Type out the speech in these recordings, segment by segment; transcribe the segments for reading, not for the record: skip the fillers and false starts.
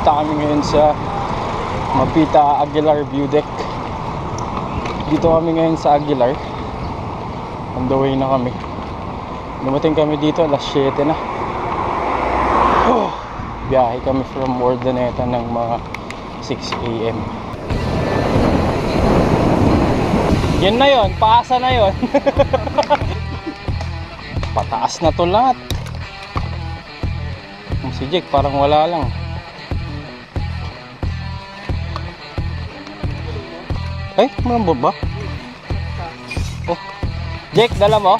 Pupunta kami ngayon sa Mapita Aguilar View Deck. Dito kami ngayon sa Aguilar. On the way na kami. Dumating kami dito alas 7 na. Biyahe kami from Urdaneta ng mga 6 AM. Yan na yon, paasa na yon. Pataas na to lahat. Si Jake parang wala lang. Ay, malambot ba? Oh. Jake, dala mo?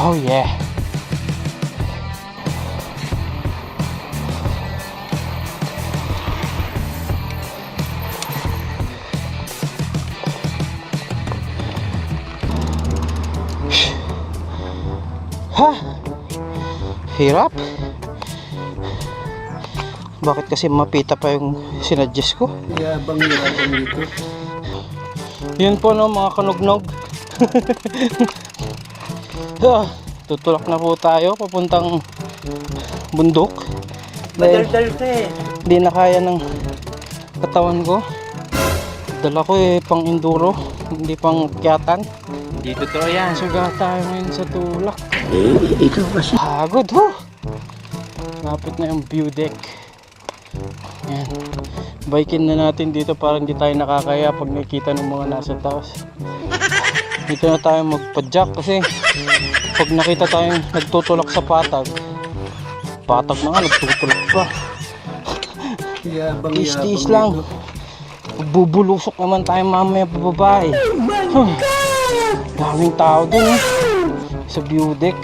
Oh yeah. Ha? Hirap. Bakit kasi mapita pa yung sinadjust ko? Yabang dito. Yun po no mga kanugnog. Tutulak na po tayo papuntang bundok. Madaldal ka eh. Hindi na kaya ng katawan ko. Dala ko pang enduro, hindi pang kyatan. Hindi totoo yan. Suga tayo ngayon sa tulak. Ikaw kasi. Pagod ho. Lapit na yung view deck. Yan. Bikin na natin dito para hindi tayo nakakaya pag nakikita ng mga nasa taas. Dito na tayo magpa-jack kasi pag nakita tayong nagtutulak sa patag na nga, nagtutulak pa. Tiis-tiis lang. Bubulusok naman tayo mamaya pababa eh. Daming tao dun sa view deck.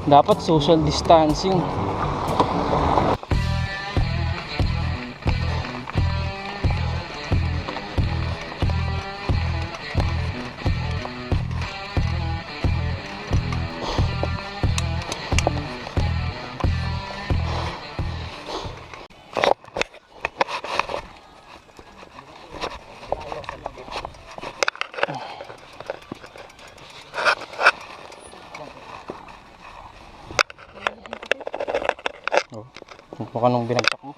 Dapat social distancing. Mukha nung binagsak mo.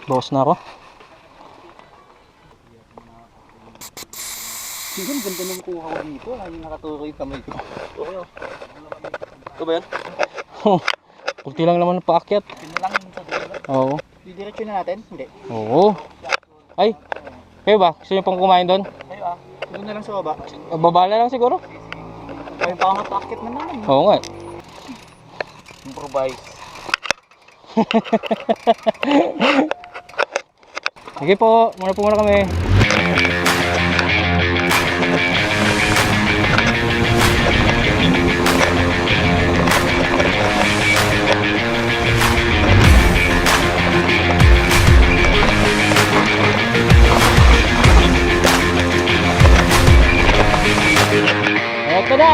Bawas na ako. Ang ganda ng kuha ko dito. Ano nakatuloy yung kamay ko. Okay o. Ito ba yan? Kunti lang naman ang paakyat. Pinalangin sa dulo. Oo. Didiretso na natin? Hindi. Oo. Ay, kayo ba? Gusto nyo pang kumain doon? Kayo doon na lang sa baba. Baba na lang siguro. Kayo pa matakit na naman. Oo nga. Improvise. Sige po, muna kami. Ito na!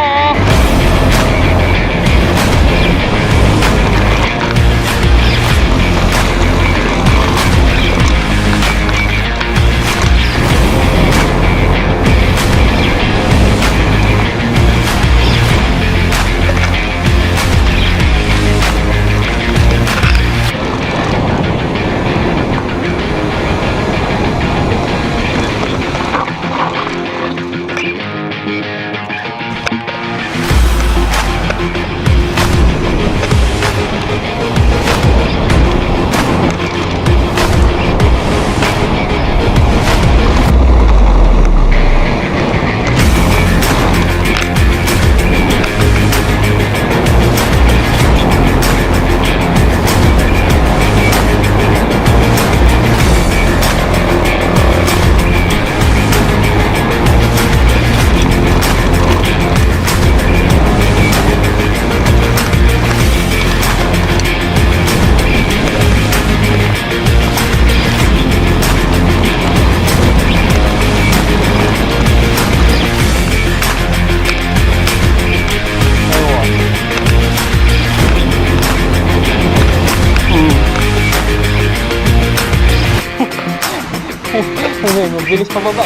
Bilis pababa.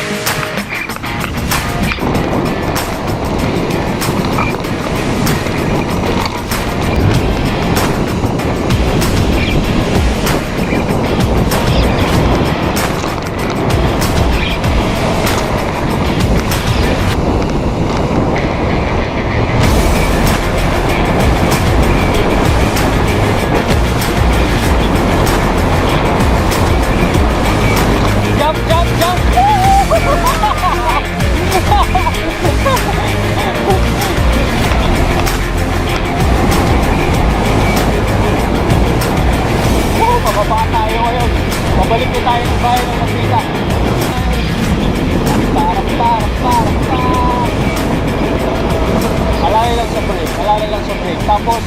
Jump, jump, jump! Pababa tayo ngayon. Pabalik na tayo ng bahay ng Napita. Tarap, tarap, tarap, tarap. Alalay lang sa brake, alalay lang sa brake. Tapos,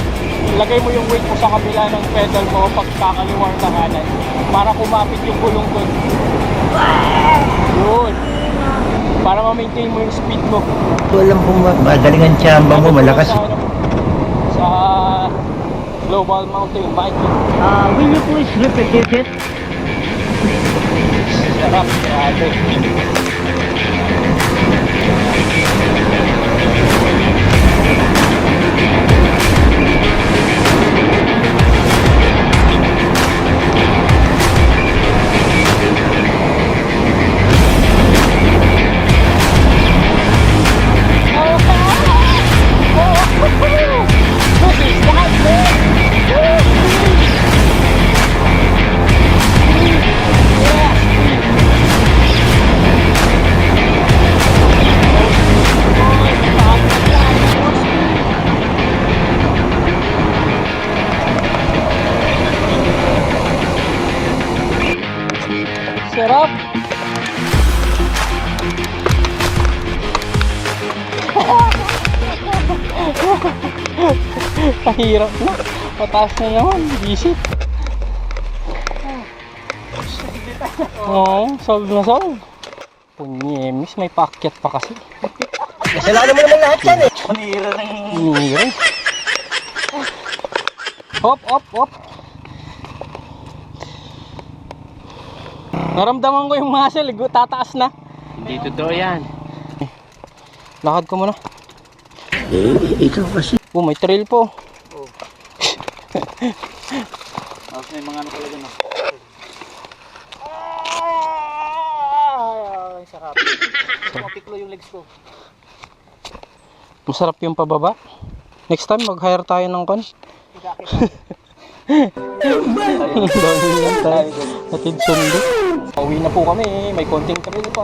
ilagay mo yung weight mo sa kabila ng pedal mo pag kakaliwang ka kanan para kumapit yung gulong doon. Yun. Para ma-maintain mo yung speed mo. Alam kong madaling ang tsamba mo, malakas. Sa Global Mountain Biking. Will you please replicate it? Sarap, grabe. Sarap. Kahirap na. Pataas na naman. Visit. Oo, solve na solve. Punyemis, may paakyat pa kasi. Kasalanan mo naman lahat yan eh. Panira ng... Hinira. Hop, hop, hop. Naramdaman ko yung muscle, tataas na. Hindi totoo yan. Lakad ko muna. Ikaw kasi. Oh, may trail po. Tapos may mga ano talaga na. Ay, sarap. Mapiklo yung legs ko. Masarap yung pababa. Next time, mag-hire tayo ng kon. Dami lang tayo. Atid sundo. Pauwi na po kami. May konting trail pa.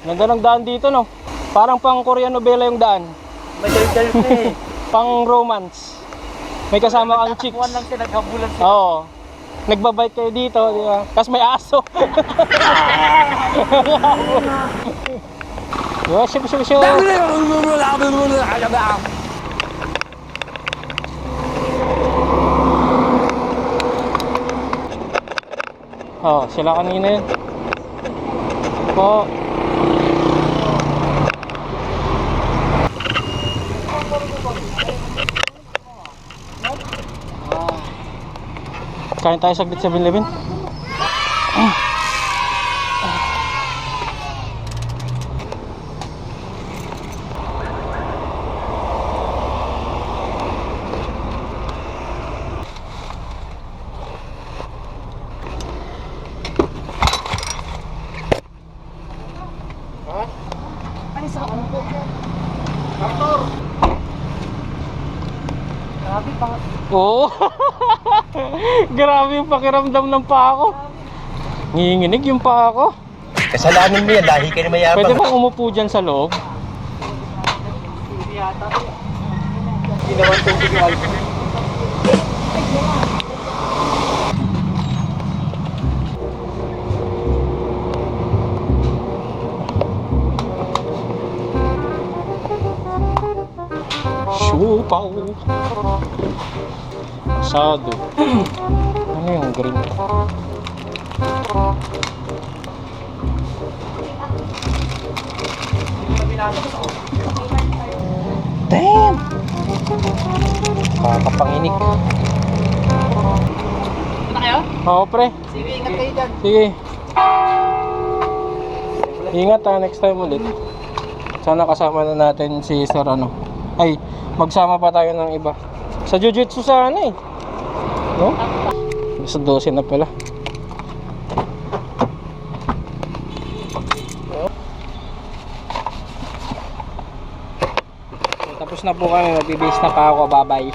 Ganda ng daan dito, no? Parang pang Korean novela yung daan. May dal-dal na eh. Pang romance. May kasama kang chicks. Nagtatakbuhan lang siya, naghabulan siya. Oo. Nagbabike kayo dito, di ba? Tapos may aso. Yo, siyo, siyo, siyo. Oh, sila kanina yun. Po. Kain tayo saglit 7-Eleven. Oo. Grabe yung pakiramdam ng paa ko. Nginginig yung paa ko. Kasalanan mo yan, dahil ka na mayabang. Pwede bang umupo dyan sa loob? Ginawan ko yung alcohol. Siupaw. Asado. Ano yung green? Damn! Kakapanginig. Punta kayo? Oo, pre. Sige, ingat kayo dyan. Sige. Ingat ha, next time ulit. Sana kasama na natin si Sir ano. Ay, magsama pa tayo ng iba. Sa Jiu-Jitsu sana eh. No? Sa 12 na pala. Tapos na po kami, magbibis na pa ako, bye-bye.